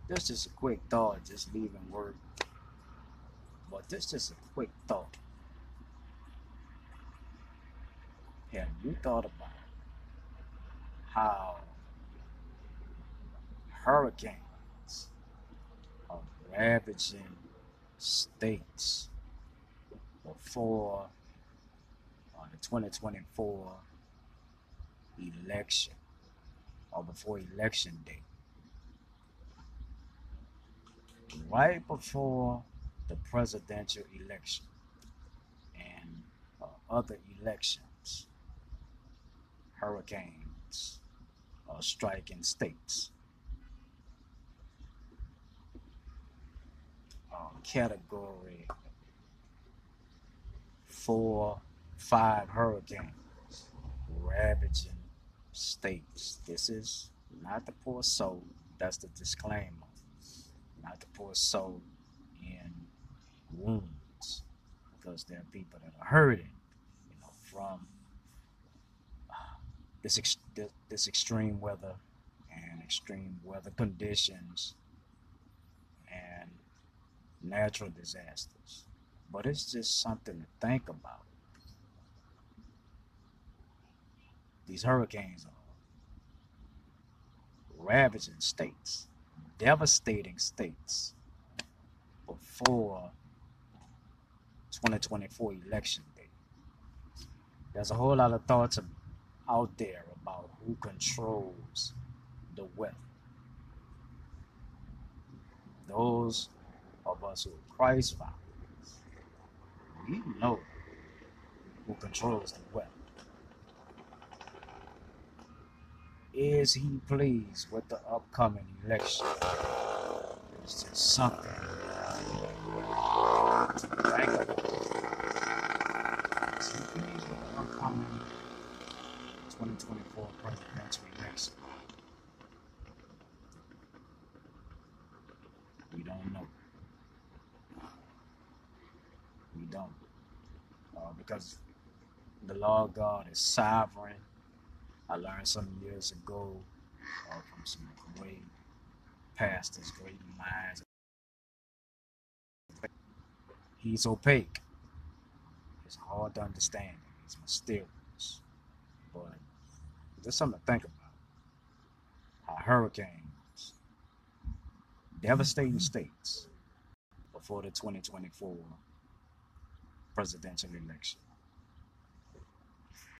This just a quick thought, just leaving work. But this just a quick thought. Have you thought about how hurricanes are ravaging states before the 2024 election or before election day? Right before the presidential election and other elections, hurricanes are striking states. Category 4, 5 hurricanes ravaging states. This is not to pour salt. That's the disclaimer. Not to pour salt in wounds, because there are people that are hurting, from this extreme weather and extreme weather conditions and natural disasters. But it's just something to think about. These hurricanes are ravaging states, devastating states before 2024 election day. There's a whole lot of thoughts out there about who controls the weather. Those of us who are Christ followers, we know who controls the weather. Is he pleased with the upcoming election? It's just something to think about. Is he pleased with the upcoming 2024 presidential election? We don't know. We don't. Because the law of God is sovereign. I learned some years ago from some great pastors, great minds. He's opaque. It's hard to understand. It's mysterious. But there's something to think about. How hurricanes devastating states before the 2024 presidential election.